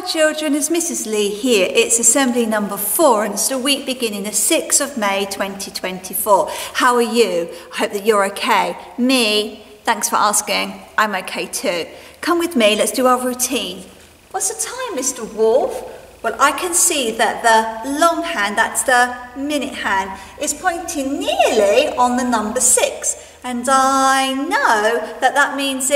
children, it's Mrs. Lee here. It's assembly number 4 and it's the week beginning the 6th of May 2024. How are you? I hope that you're okay. Me, thanks for asking. I'm okay too. Come with me, let's do our routine. What's the time, Mr. Wolf? Well, I can see that the long hand, that's the minute hand, is pointing nearly on the number 6. And I know that that means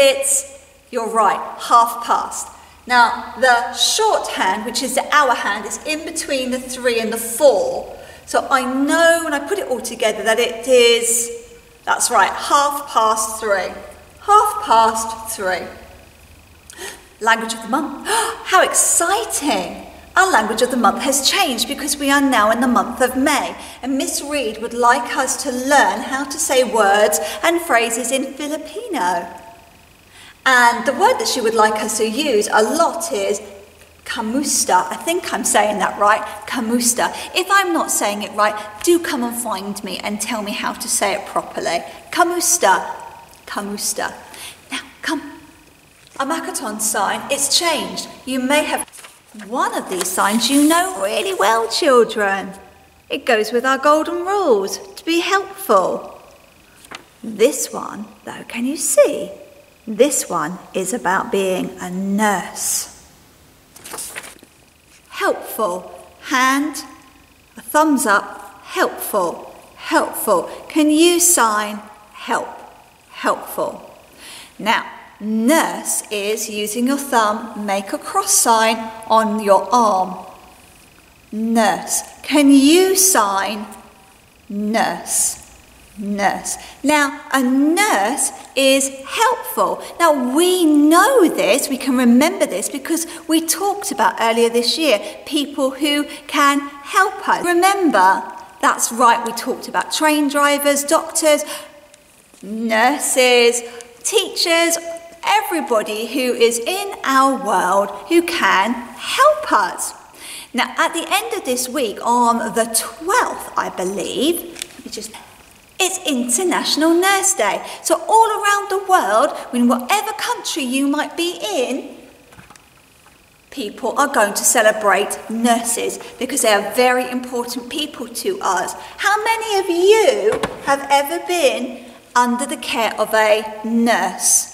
you're right, past. Now, the short hand, which is the hour hand, is in between the 3 and the 4. So I know when I put it all together that it is, that's right, 3:30. 3:30. Language of the month. How exciting! Our language of the month has changed because we are now in the month of May. And Miss Reed would like us to learn how to say words and phrases in Filipino. And the word that she would like us to use a lot is kamusta. I think I'm saying that right, kamusta. If I'm not saying it right, do come and find me and tell me how to say it properly. Kamusta, kamusta. Now, come. A Makaton sign, it's changed. You may have one of these signs you know really well, children. It goes with our golden rules, to be helpful. This one, though, can you see? This one is about being a nurse. Helpful. Hand, a thumbs up, helpful, helpful. Can you sign help, helpful? Now, nurse is using your thumb, make a cross sign on your arm. Nurse. Can you sign nurse? Nurse. Now, a nurse is helpful. Now, we know this, we can remember this because we talked about earlier this year people who can help us. Remember, that's right, we talked about train drivers, doctors, nurses, teachers, everybody who is in our world who can help us. Now, at the end of this week, on the 12th, I believe, it's International Nurse Day. So all around the world, in whatever country you might be in, people are going to celebrate nurses because they are very important people to us. How many of you have ever been under the care of a nurse?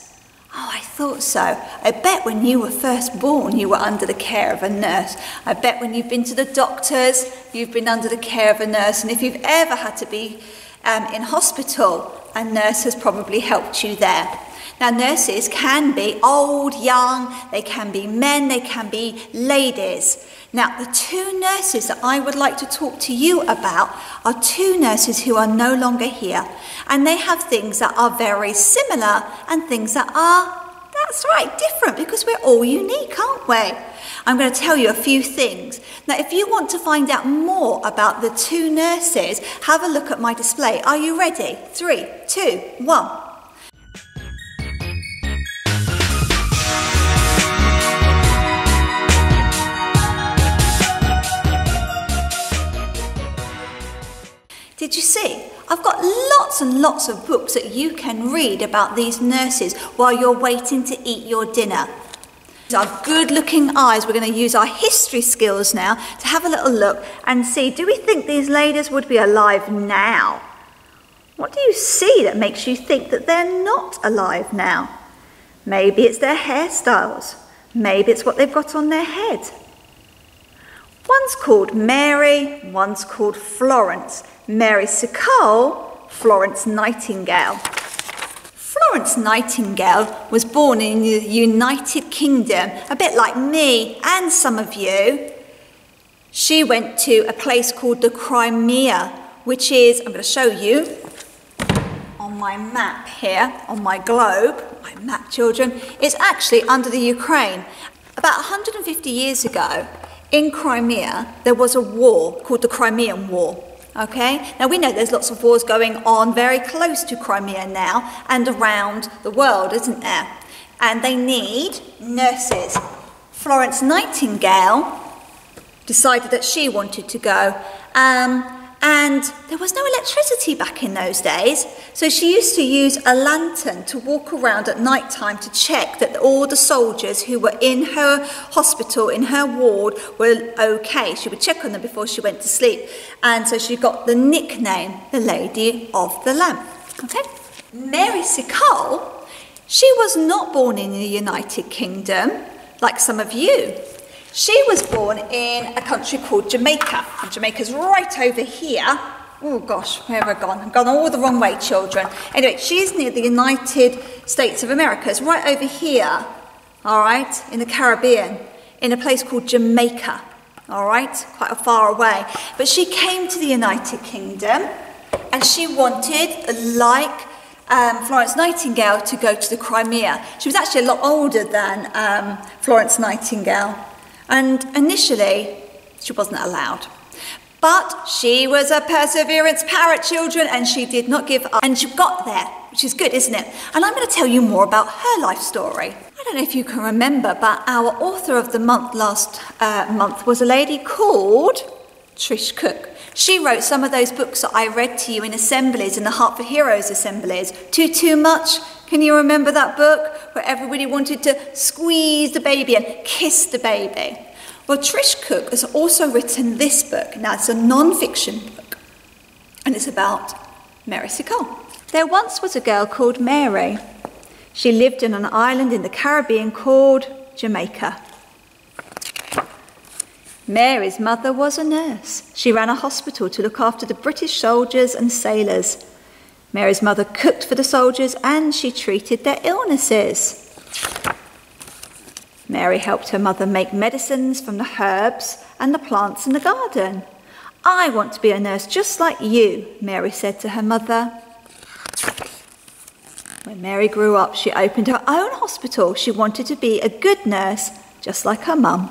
Oh, I thought so. I bet when you were first born, you were under the care of a nurse. I bet when you've been to the doctors, you've been under the care of a nurse. And if you've ever had to be in hospital, a nurse has probably helped you there. Now, nurses can be old, young, they can be men, they can be ladies. Now, the 2 nurses that I would like to talk to you about are 2 nurses who are no longer here. And they have things that are very similar and things that are, that's right, different because we're all unique, aren't we? I'm going to tell you a few things. Now, if you want to find out more about the 2 nurses, have a look at my display. Are you ready? 3, 2, 1. Did you see? I've got lots and lots of books that you can read about these nurses while you're waiting to eat your dinner. Our good-looking eyes, we're going to use our history skills now to have a little look and see, do we think these ladies would be alive now? What do you see that makes you think that they're not alive now? Maybe it's their hairstyles. Maybe it's what they've got on their head. One's called Mary, one's called Florence. Mary Seacole, Florence Nightingale. Florence Nightingale was born in the United Kingdom, a bit like me and some of you. She went to a place called the Crimea, which is, I'm going to show you on my map here, on my globe, my map, children. It's actually under the Ukraine. About 150 years ago, in Crimea, there was a war called the Crimean War. Okay, now we know there's lots of wars going on very close to Crimea now and around the world, isn't there? And they need nurses. Florence Nightingale decided that she wanted to go. And And there was no electricity back in those days, so she used to use a lantern to walk around at night time to check that all the soldiers who were in her hospital, in her ward, were okay. She would check on them before she went to sleep. And so she got the nickname, the Lady of the Lamp. Okay? Mary Seacole, she was not born in the United Kingdom, like some of you. She was born in a country called Jamaica, and Jamaica's right over here. Oh gosh, where have I gone? I've gone all the wrong way, children. Anyway, she's near the United States of America. It's right over here, all right, in the Caribbean, in a place called Jamaica, all right, quite far away. But she came to the United Kingdom, and she wanted, like Florence Nightingale, to go to the Crimea. She was actually a lot older than Florence Nightingale. And initially, she wasn't allowed. But she was a perseverance parrot, children, and she did not give up. And she got there, which is good, isn't it? And I'm going to tell you more about her life story. I don't know if you can remember, but our author of the month last month was a lady called Trish Cook. She wrote some of those books that I read to you in assemblies, in the Heart for Heroes assemblies. Too Much? Can you remember that book where everybody wanted to squeeze the baby and kiss the baby? Well, Trish Cook has also written this book. Now, it's a non-fiction book, and it's about Mary Seacole. There once was a girl called Mary. She lived in an island in the Caribbean called Jamaica. Mary's mother was a nurse. She ran a hospital to look after the British soldiers and sailors. Mary's mother cooked for the soldiers and she treated their illnesses. Mary helped her mother make medicines from the herbs and the plants in the garden. I want to be a nurse just like you, Mary said to her mother. When Mary grew up, she opened her own hospital. She wanted to be a good nurse, just like her mum.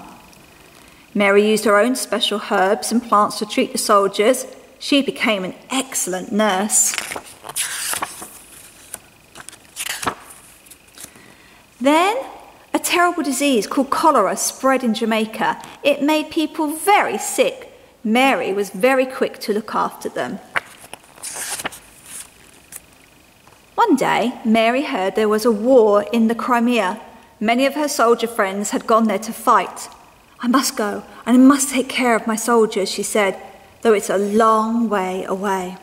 Mary used her own special herbs and plants to treat the soldiers. She became an excellent nurse. Then a terrible disease called cholera spread in Jamaica. It made people very sick. Mary was very quick to look after them. One day, Mary heard there was a war in the Crimea. Many of her soldier friends had gone there to fight. I must go, and I must take care of my soldiers, she said, though it's a long way away.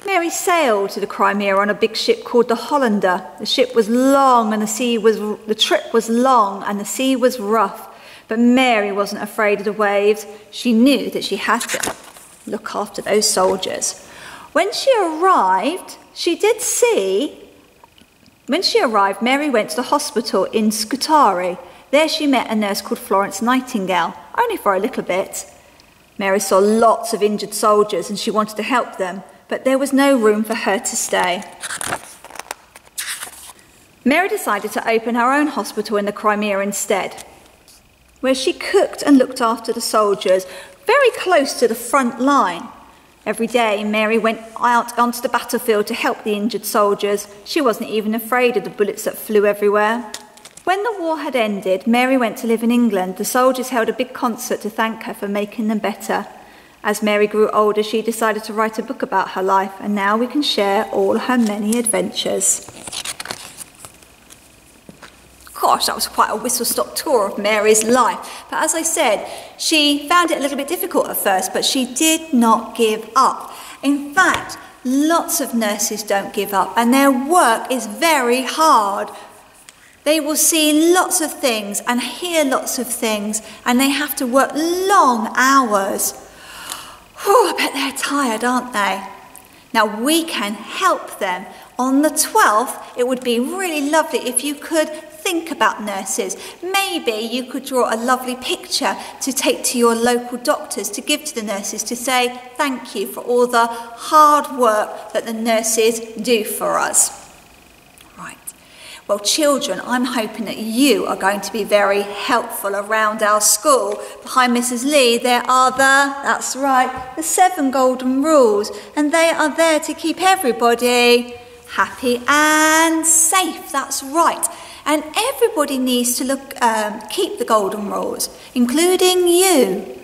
Mary sailed to the Crimea on a big ship called the Hollander. The ship was long and the trip was long and the sea was rough. But Mary wasn't afraid of the waves. She knew that she had to look after those soldiers. When she arrived, Mary went to the hospital in Scutari. There she met a nurse called Florence Nightingale, only for a little bit. Mary saw lots of injured soldiers and she wanted to help them, but there was no room for her to stay. Mary decided to open her own hospital in the Crimea instead, where she cooked and looked after the soldiers, very close to the front line. Every day, Mary went out onto the battlefield to help the injured soldiers. She wasn't even afraid of the bullets that flew everywhere. When the war had ended, Mary went to live in England. The soldiers held a big concert to thank her for making them better. As Mary grew older, she decided to write a book about her life, and now we can share all her many adventures. Gosh, that was quite a whistle-stop tour of Mary's life. But as I said, she found it a little bit difficult at first, but she did not give up. In fact, lots of nurses don't give up, and their work is very hard. They will see lots of things and hear lots of things, and they have to work long hours. Whew, I bet they're tired, aren't they? Now, we can help them. On the 12th, it would be really lovely if you could think about nurses. Maybe you could draw a lovely picture to take to your local doctors, to give to the nurses, to say thank you for all the hard work that the nurses do for us. Right. Well, children, I'm hoping that you are going to be very helpful around our school. Behind Mrs. Lee, there are that's right, the 7 golden rules, and they are there to keep everybody happy and safe. That's right. And everybody needs to keep the golden rules, including you.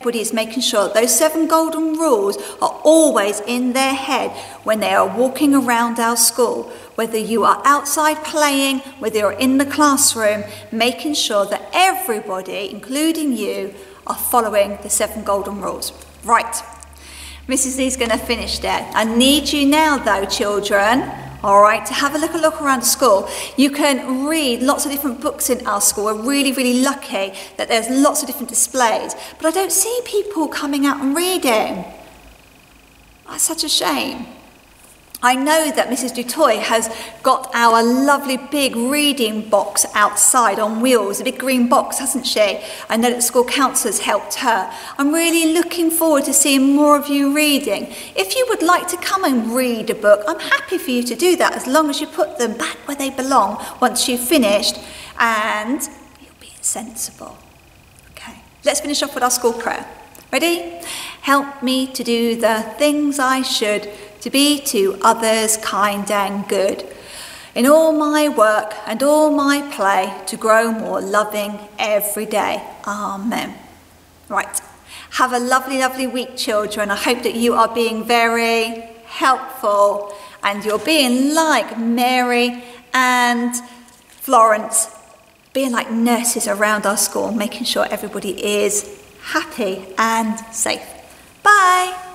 Everybody is making sure that those 7 golden rules are always in their head when they are walking around our school. Whether you are outside playing, whether you're in the classroom, making sure that everybody, including you, are following the 7 golden rules. Right, Mrs. Lee's going to finish there. I need you now though, children, all right, to have a little look around school. You can read lots of different books in our school. We're really, really lucky that there's lots of different displays. But I don't see people coming out and reading. That's such a shame. I know that Mrs. Dutoy has got our lovely big reading box outside on wheels, a big green box, hasn't she? I know that school counsellors helped her. I'm really looking forward to seeing more of you reading. If you would like to come and read a book, I'm happy for you to do that as long as you put them back where they belong once you've finished and you're being sensible. Okay, let's finish off with our school prayer. Ready? Help me to do the things I should, to be to others kind and good. In all my work and all my play, to grow more loving every day. Amen. Right. Have a lovely, lovely week, children. I hope that you are being very helpful and you're being like Mary and Florence, being like nurses around our school, making sure everybody is happy and safe. Bye.